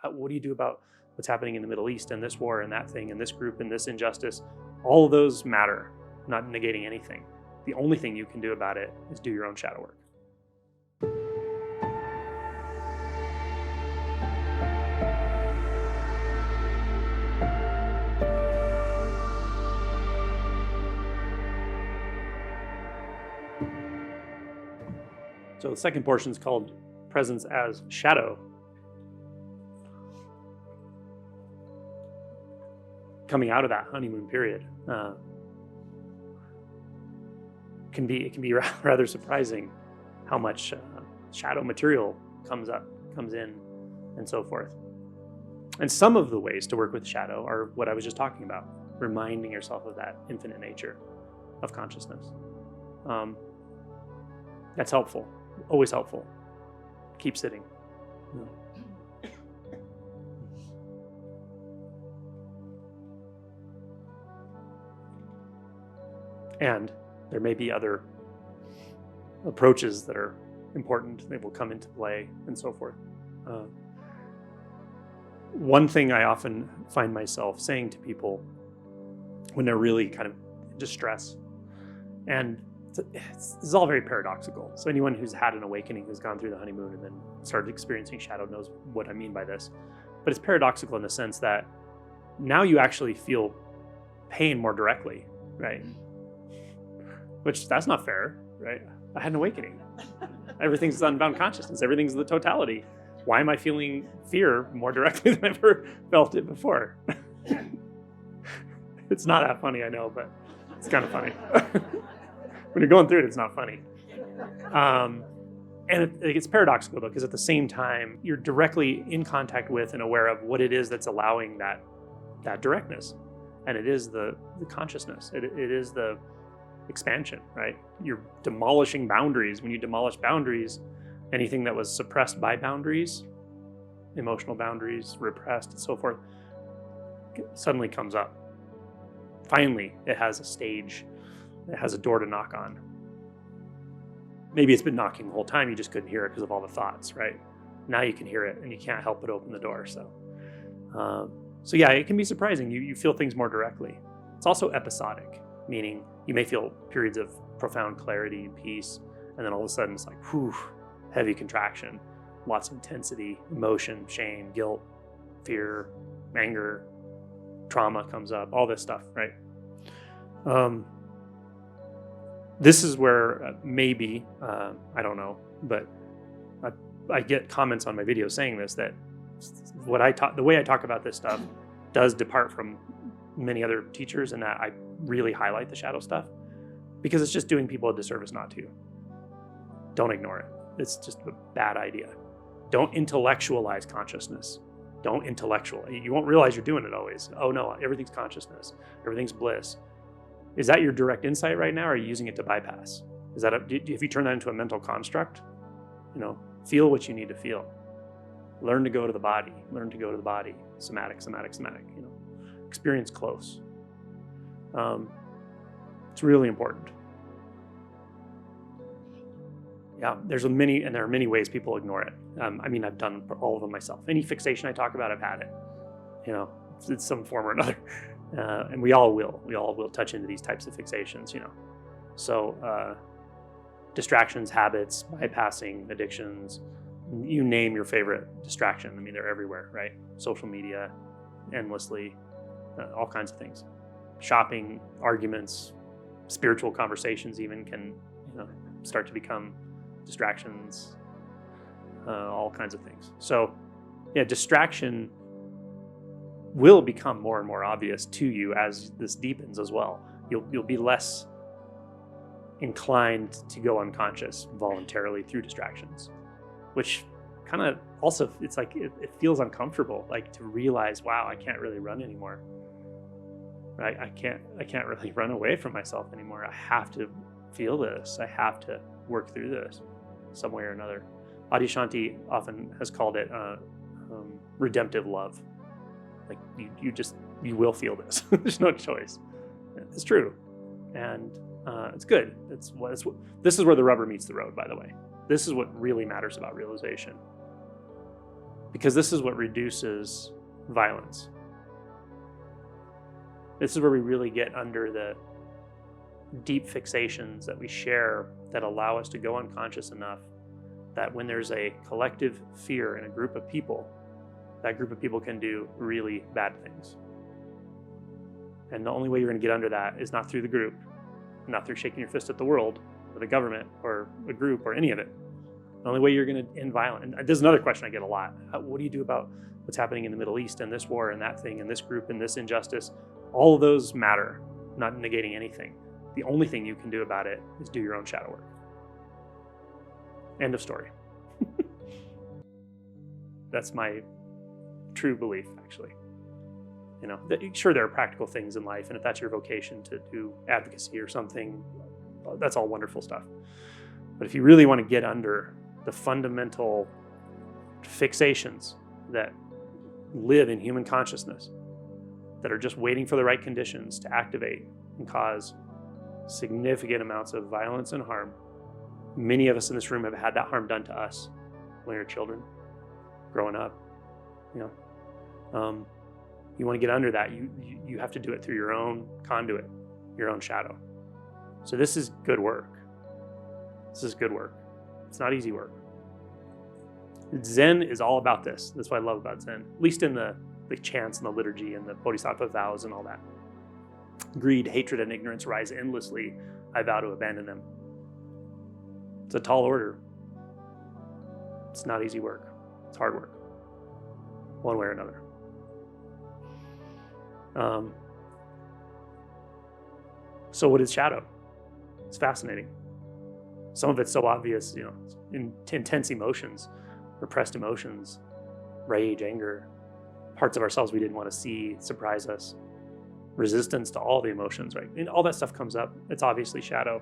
What do you do about what's happening in the Middle East and this war and that thing and this group and this injustice? All of those matter, not negating anything. The only thing you can do about it is do your own shadow work. So the second portion is called presence as shadow. Coming out of that honeymoon period, it can be rather surprising how much shadow material comes in, and so forth. And some of the ways to work with shadow are what I was just talking about, reminding yourself of that infinite nature of consciousness. That's helpful. Always helpful. Keep sitting. And there may be other approaches that are important. They will come into play and so forth. One thing I often find myself saying to people when they're really kind of in distress, and this is all very paradoxical. So anyone who's had an awakening, who's gone through the honeymoon and then started experiencing shadow knows what I mean by this. But it's paradoxical in the sense that now you actually feel pain more directly, right? Which that's not fair, right? I had an awakening. Everything's unbound consciousness. Everything's the totality. Why am I feeling fear more directly than I've ever felt it before? It's not that funny, I know, but it's kind of funny. When you're going through it, it's not funny. And it's paradoxical, though, because at the same time, you're directly in contact with and aware of what it is that's allowing that directness. And it is the consciousness. It is the expansion, right? You're demolishing boundaries. When you demolish boundaries, anything that was suppressed by boundaries, emotional boundaries, repressed, and so forth, suddenly comes up. Finally, it has a stage. It has a door to knock on. Maybe it's been knocking the whole time, you just couldn't hear it because of all the thoughts, right? Now you can hear it and you can't help but open the door. So yeah, it can be surprising. You feel things more directly. It's also episodic, meaning you may feel periods of profound clarity and peace, and then all of a sudden it's like, whew, heavy contraction, lots of intensity, emotion, shame, guilt, fear, anger, trauma comes up, all this stuff, right? This is where maybe, I don't know, but I get comments on my videos saying this, that the way I talk about this stuff does depart from many other teachers, in that I really highlight the shadow stuff because it's just doing people a disservice not to. Don't ignore it. It's just a bad idea. Don't intellectualize consciousness. You won't realize you're doing it always. Oh no, everything's consciousness. Everything's bliss. Is that your direct insight right now, or are you using it to bypass? If you turn that into a mental construct, feel what you need to feel. Learn to go to the body. Somatic, experience close. It's really important. Yeah, there are many ways people ignore it. I've done all of them myself. Any fixation I talk about, I've had it. It's some form or another. And we all will touch into these types of fixations, So distractions, habits, bypassing, addictions, you name your favorite distraction. They're everywhere, right? Social media, endlessly, all kinds of things. Shopping, arguments, spiritual conversations even can, start to become distractions, all kinds of things. So yeah, distraction will become more and more obvious to you as this deepens as well. You'll be less inclined to go unconscious voluntarily through distractions, which kind of also, it's like it feels uncomfortable, like to realize, wow, I can't really run anymore. Right? I can't really run away from myself anymore. I have to feel this. I have to work through this some way or another. Adyashanti often has called it redemptive love. Like you will feel this. There's no choice. It's true, and it's good. This is where the rubber meets the road. By the way, this is what really matters about realization. Because this is what reduces violence. This is where we really get under the deep fixations that we share that allow us to go unconscious enough that when there's a collective fear in a group of people, that group of people can do really bad things. And the only way you're going to get under that is not through the group, not through shaking your fist at the world or the government or a group or any of it. The only way you're going to end violent. And there's another question I get a lot. What do you do about what's happening in the Middle East and this war and that thing and this group and this injustice? All of those matter, not negating anything. The only thing you can do about it is do your own shadow work. End of story. That's my true belief, actually. You know, sure, there are practical things in life, and if that's your vocation to do advocacy or something, that's all wonderful stuff. But if you really want to get under the fundamental fixations that live in human consciousness, that are just waiting for the right conditions to activate and cause significant amounts of violence and harm. Many of us in this room have had that harm done to us when we were children, growing up. You know, you want to get under that, you have to do it through your own conduit, your own shadow. So this is good work. This is good work. It's not easy work. Zen is all about this. That's what I love about Zen, at least in the chants and the liturgy and the bodhisattva vows and all that. Greed, hatred, and ignorance rise endlessly. I vow to abandon them. It's a tall order. It's not easy work. It's hard work, one way or another. So what is shadow? It's fascinating. Some of it's so obvious, you know, intense emotions, repressed emotions, rage, anger, parts of ourselves we didn't want to see surprise us, resistance to all the emotions, right? And all that stuff comes up. It's obviously shadow.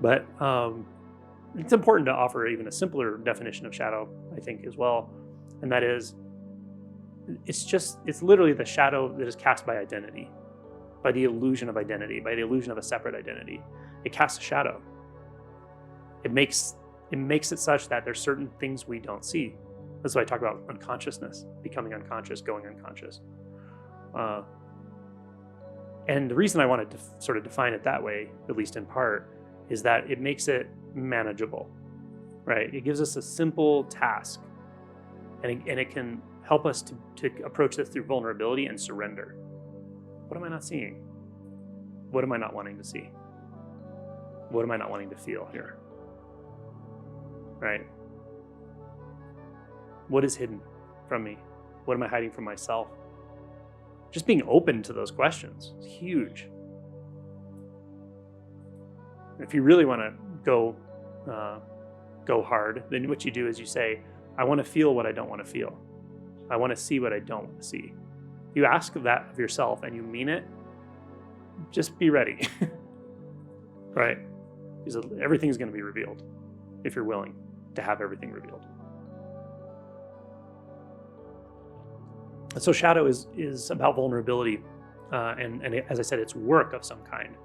But it's important to offer even a simpler definition of shadow, I think, as well. And that is, it's literally the shadow that is cast by identity, by the illusion of identity, by the illusion of a separate identity. It casts a shadow. It makes it such that there's certain things we don't see. That's why I talk about unconsciousness, becoming unconscious, going unconscious. And the reason I wanted to sort of define it that way, at least in part, is that it makes it manageable, right? It gives us a simple task, and it can help us to approach this through vulnerability and surrender. What am I not seeing? What am I not wanting to see? What am I not wanting to feel here? Right? What is hidden from me? What am I hiding from myself? Just being open to those questions is huge. If you really want to go hard, then what you do is you say, I want to feel what I don't want to feel. I want to see what I don't want to see. You ask that of yourself and you mean it, just be ready. Right? Because everything's going to be revealed if you're willing to have everything revealed. So shadow is about vulnerability, and as I said, it's work of some kind.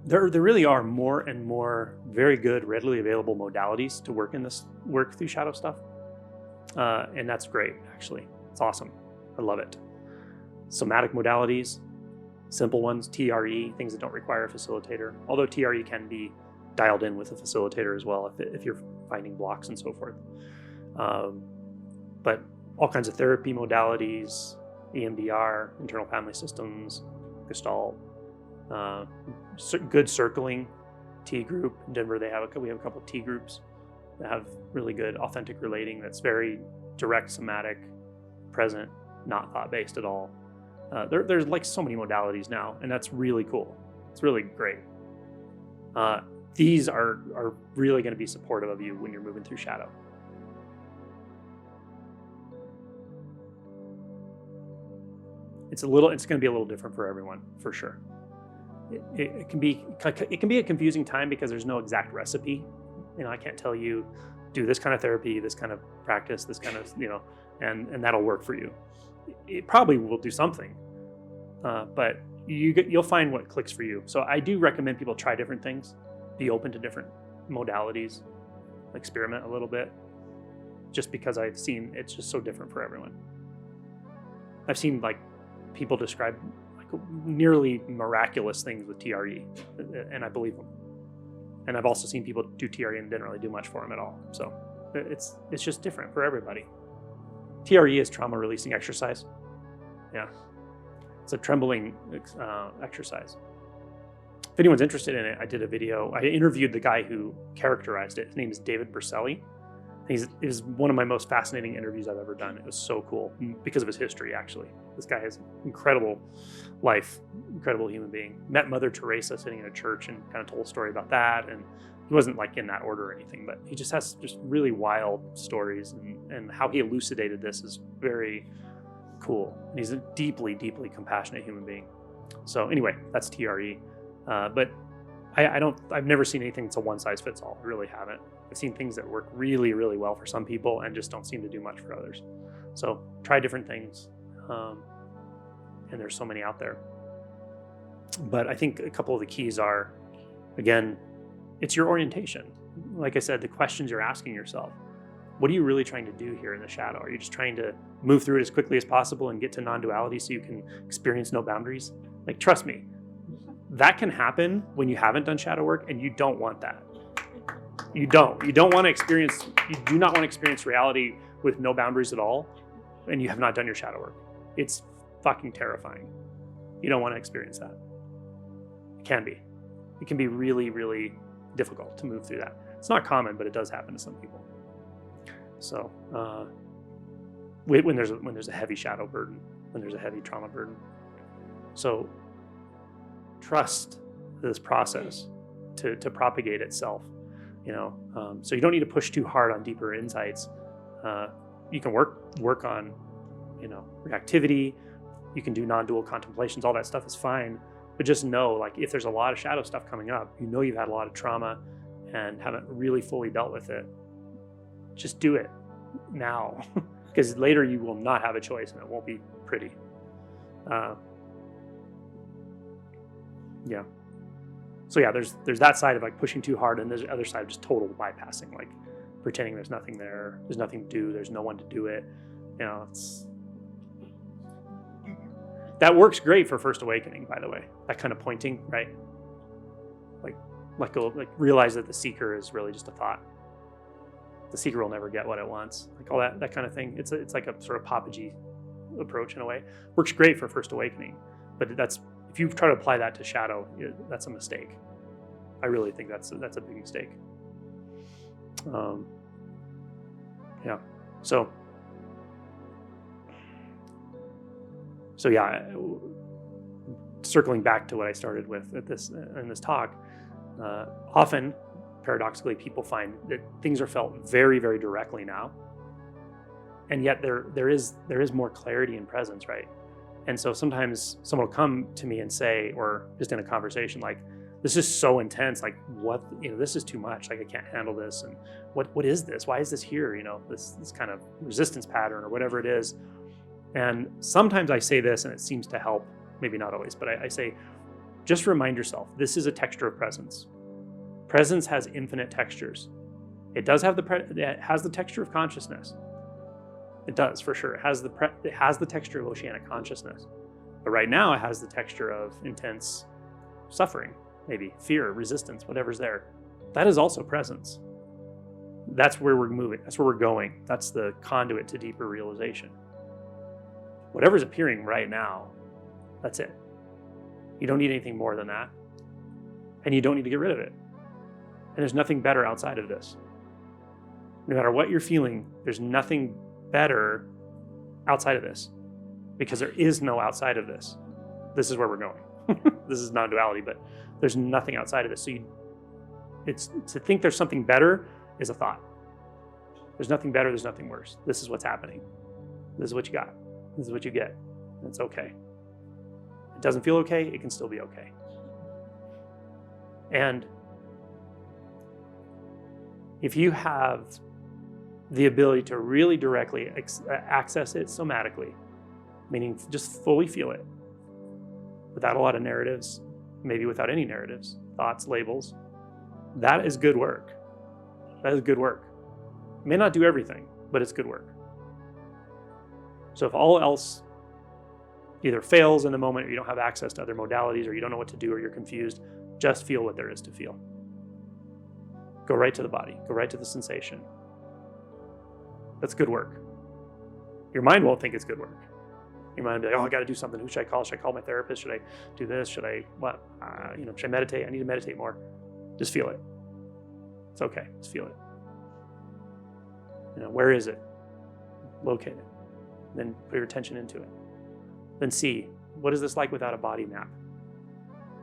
There really are more and more very good, readily available modalities to work through shadow stuff, and that's great. Actually, it's awesome. I love it. Somatic modalities, simple ones, TRE, things that don't require a facilitator. Although TRE can be dialed in with a facilitator as well if you're finding blocks and so forth. But all kinds of therapy modalities, EMDR, internal family systems, Gestalt, good circling, T group. In Denver, we have a couple of T groups that have really good authentic relating that's very direct, somatic, present, not thought-based at all. There's like so many modalities now, and that's really cool. It's really great. These are really going to be supportive of you when you're moving through shadow. It's going to be a little different for everyone, for sure. It can be a confusing time because there's no exact recipe. You know, I can't tell you, do this kind of therapy, this kind of practice, this kind of, and that'll work for you. It probably will do something, but you'll find what clicks for you. So I do recommend people try different things, be open to different modalities, experiment a little bit. just because I've seen it's just so different for everyone. I've seen like people describe like nearly miraculous things with TRE, and I believe them. And I've also seen people do TRE and didn't really do much for them at all. So it's just different for everybody. TRE is trauma releasing exercise. Yeah, it's a trembling exercise. If anyone's interested in it, I did a video. I interviewed the guy who characterized it. His name is David Berselli. It was one of my most fascinating interviews I've ever done. It was so cool because of his history, actually. This guy has incredible life, incredible human being. Met Mother Teresa sitting in a church and kind of told a story about that. And he wasn't like in that order or anything, but he just has just really wild stories, and how he elucidated this is very cool. And he's a deeply, deeply compassionate human being. So anyway, that's TRE. But I've never seen anything that's a one size fits all. I really haven't. I've seen things that work really, really well for some people and just don't seem to do much for others. So try different things. And there's so many out there. But I think a couple of the keys are, again, it's your orientation. Like I said, the questions you're asking yourself. What are you really trying to do here in the shadow? Are you just trying to move through it as quickly as possible and get to non-duality so you can experience no boundaries? Like, trust me, that can happen when you haven't done shadow work, and you don't want that. You don't want to experience, you do not want to experience reality with no boundaries at all, and you have not done your shadow work. It's fucking terrifying. You don't want to experience that. It can be. It can be really, really difficult to move through that. It's not common, but it does happen to some people. So when there's a heavy shadow burden, when there's a heavy trauma burden. So trust this process to propagate itself, so you don't need to push too hard on deeper insights. You can work on, reactivity. You can do non-dual contemplations. All that stuff is fine, but just know, like, if there's a lot of shadow stuff coming up, you've had a lot of trauma and haven't really fully dealt with it. Just do it now, because later you will not have a choice and it won't be pretty. Yeah. So yeah, there's that side of like pushing too hard, and there's the other side of just total bypassing, like pretending there's nothing there, there's nothing to do, there's no one to do it. That works great for first awakening, by the way. That kind of pointing, right? Like let go, like realize that the seeker is really just a thought. The seeker will never get what it wants, like all that kind of thing. It's like a sort of Papaji approach in a way. Works great for first awakening, but if you try to apply that to shadow, that's a mistake. I really think that's a big mistake. Yeah. So yeah, circling back to what I started with in this talk, often, paradoxically, people find that things are felt very, very directly now, and yet there is more clarity and presence, right? And so sometimes someone will come to me and say, or just in a conversation, like, this is so intense, like, what, this is too much, like, I can't handle this, and what is this? Why is this here? This kind of resistance pattern or whatever it is. And sometimes I say this and it seems to help, maybe not always, but I say, just remind yourself, this is a texture of presence. Presence has infinite textures. It does have it has the texture of consciousness. It does, for sure. It has the texture of oceanic consciousness. But right now it has the texture of intense suffering, maybe fear, resistance, whatever's there. That is also presence. That's where we're moving. That's where we're going. That's the conduit to deeper realization. Whatever's appearing right now, that's it. You don't need anything more than that. And you don't need to get rid of it. And there's nothing better outside of this. No matter what you're feeling, there's nothing better outside of this, because there is no outside of this. This is where we're going. This is non-duality, but there's nothing outside of this. So it's to think there's something better is a thought. There's nothing better, there's nothing worse. This is what's happening. This is what you got. This is what you get. It's okay. It doesn't feel okay, it can still be okay. And if you have the ability to really directly access it somatically, meaning just fully feel it, without a lot of narratives, maybe without any narratives, thoughts, labels, that is good work. That is good work. It may not do everything, but it's good work. So if all else either fails in the moment, or you don't have access to other modalities, or you don't know what to do, or you're confused, just feel what there is to feel. Go right to the body, go right to the sensation. That's good work. Your mind won't think it's good work. Your mind will be like, oh, I got to do something. Who should I call? Should I call my therapist? Should I do this? Should I, what? Should I meditate? I need to meditate more. Just feel it. It's okay. Just feel it. Where is it? Locate it. Then put your attention into it. Then see, what is this like without a body map?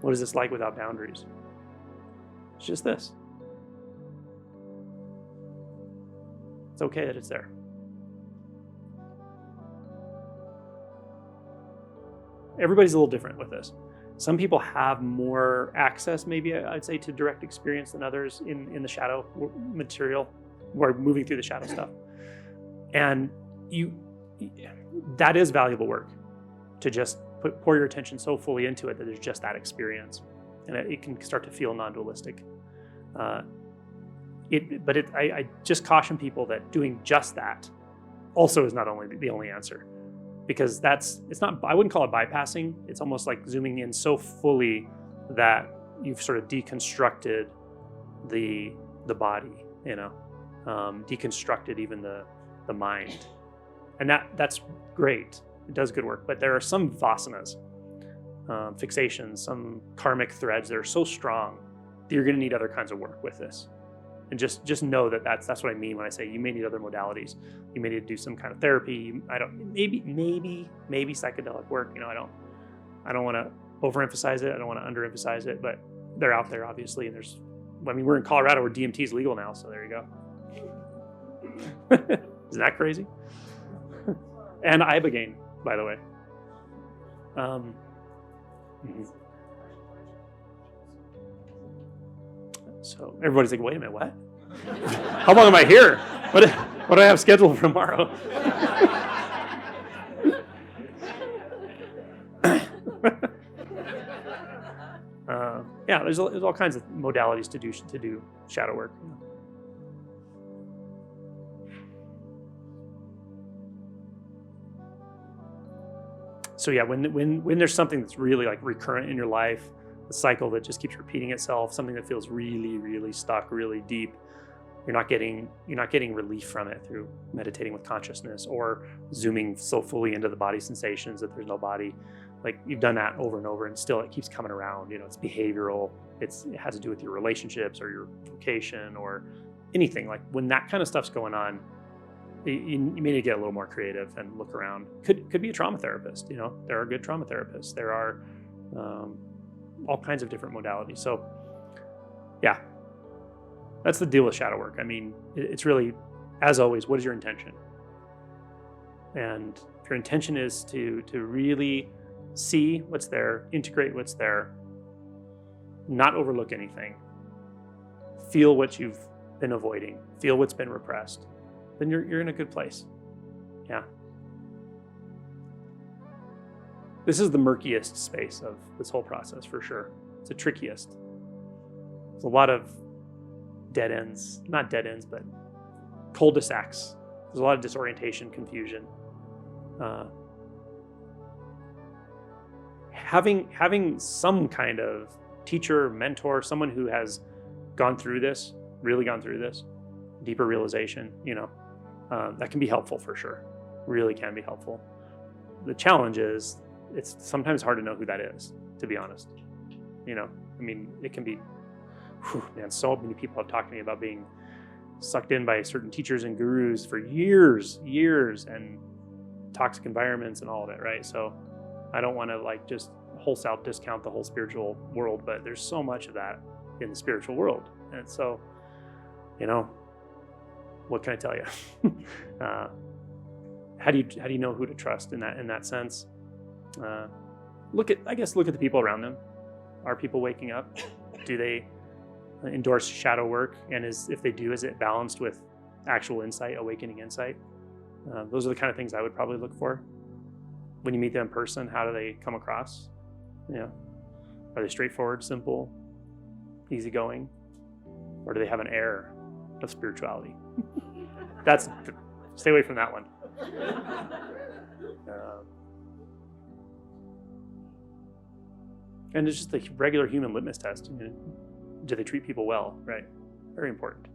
What is this like without boundaries? It's just this. It's okay that it's there. Everybody's a little different with this. Some people have more access, maybe I'd say, to direct experience than others in the shadow material, or moving through the shadow stuff. And that is valuable work, to just pour your attention so fully into it that there's just that experience, and it can start to feel non-dualistic. I just caution people that doing just that also is not only the only answer, because it's not, I wouldn't call it bypassing. It's almost like zooming in so fully that you've sort of deconstructed the body, deconstructed even the mind. And that's great. It does good work. But there are some vasanas, fixations, some karmic threads that are so strong that you're going to need other kinds of work with this. And just know that that's what I mean when I say you may need other modalities. You may need to do some kind of therapy. Maybe psychedelic work. I don't want to overemphasize it. I don't want to underemphasize it, but they're out there, obviously. And we're in Colorado where DMT is legal now, so there you go. Isn't that crazy? And ibogaine, by the way. So everybody's like, wait a minute, what? How long am I here? What do I have scheduled for tomorrow? There's all kinds of modalities to do shadow work. So when there's something that's really like recurrent in your life, a cycle that just keeps repeating itself, something that feels really, really stuck, really deep, you're not getting relief from it through meditating with consciousness or zooming so fully into the body sensations that there's no body. Like, you've done that over and over, and still it keeps coming around. It's behavioral. It has to do with your relationships or your vocation or anything. Like, when that kind of stuff's going on, you may need to get a little more creative and look around. Could be a trauma therapist. There are good trauma therapists. There are all kinds of different modalities. So, yeah, that's the deal with shadow work. I mean, it's really, as always, what is your intention? And if your intention is to really see what's there, integrate what's there, not overlook anything, feel what you've been avoiding, feel what's been repressed, then you're in a good place. Yeah. This is the murkiest space of this whole process, for sure. It's the trickiest. There's a lot of dead ends, not dead ends, but cul-de-sacs. There's a lot of disorientation, confusion. Having some kind of teacher, mentor, someone who has gone through this, really gone through this, deeper realization, that can be helpful for sure. Really can be helpful. The challenge is, it's sometimes hard to know who that is, to be honest. It can be, so many people have talked to me about being sucked in by certain teachers and gurus for years, and toxic environments and all of it, right? So I don't want to just wholesale discount the whole spiritual world, but there's so much of that in the spiritual world. And so, what can I tell you? How do you know who to trust in that sense? Look at the people around them. Are people waking up? Do they endorse shadow work? And if they do, is it balanced with actual insight, awakening insight? Those are the kind of things I would probably look for. When you meet them in person, how do they come across? Are they straightforward, simple, easygoing? Or do they have an air of spirituality? That's Stay away from that one. And it's just the regular human litmus test. Do they treat people well, right? Very important.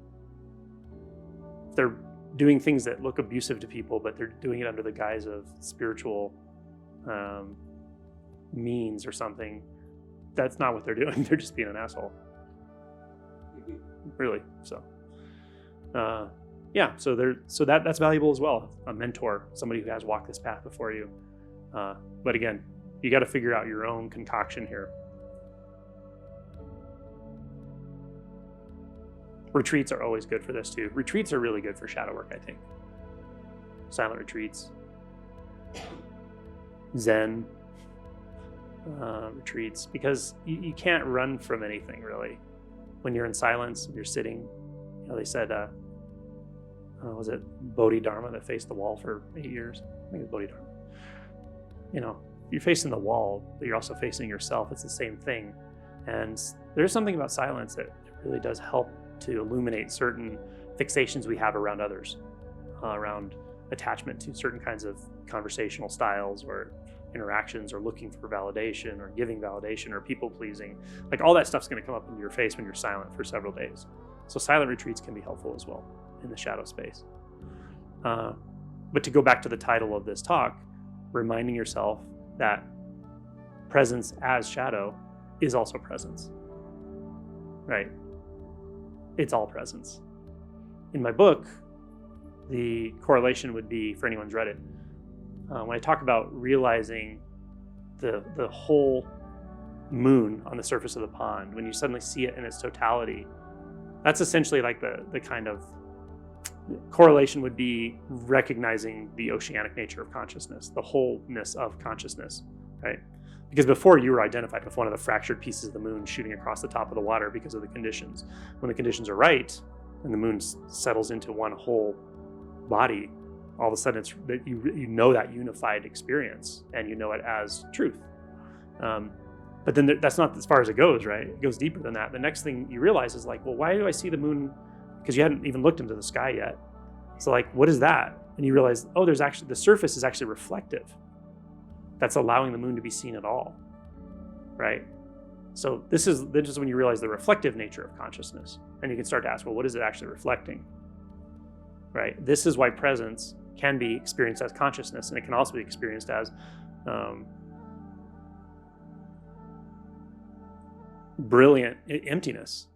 If they're doing things that look abusive to people, but they're doing it under the guise of spiritual means or something, that's not what they're doing. They're just being an asshole. Really. So, so that's valuable as well. A mentor, somebody who has walked this path before you. But again, you got to figure out your own concoction here. Retreats are always good for this too. Retreats are really good for shadow work, I think. Silent retreats, Zen retreats, because you can't run from anything really. When you're in silence, when you're sitting, they said, was it Bodhidharma that faced the wall for 8 years? I think it's Bodhidharma. You're facing the wall, but you're also facing yourself. It's the same thing. And there's something about silence that really does help to illuminate certain fixations we have around others, around attachment to certain kinds of conversational styles or interactions, or looking for validation or giving validation or people pleasing. Like all that stuff's going to come up into your face when you're silent for several days. So silent retreats can be helpful as well in the shadow space. But to go back to the title of this talk, reminding yourself that presence as shadow is also presence, right? It's all presence. In my book, the correlation would be, for anyone who's read it, when I talk about realizing the whole moon on the surface of the pond, when you suddenly see it in its totality, that's essentially like the kind of correlation would be recognizing the oceanic nature of consciousness, the wholeness of consciousness, right? Because before you were identified with one of the fractured pieces of the moon shooting across the top of the water because of the conditions. When the conditions are right and the moon settles into one whole body, all of a sudden it's that you know that unified experience and you know it as truth. But then that's not as far as it goes, right? It goes deeper than that. The next thing you realize is like, well, why do I see the moon? Because you hadn't even looked into the sky yet. So like, what is that? And you realize, oh, there's actually, the surface is actually reflective. That's allowing the moon to be seen at all, right? So this is when you realize the reflective nature of consciousness. And you can start to ask, well, what is it actually reflecting, right? This is why presence can be experienced as consciousness, and it can also be experienced as brilliant emptiness.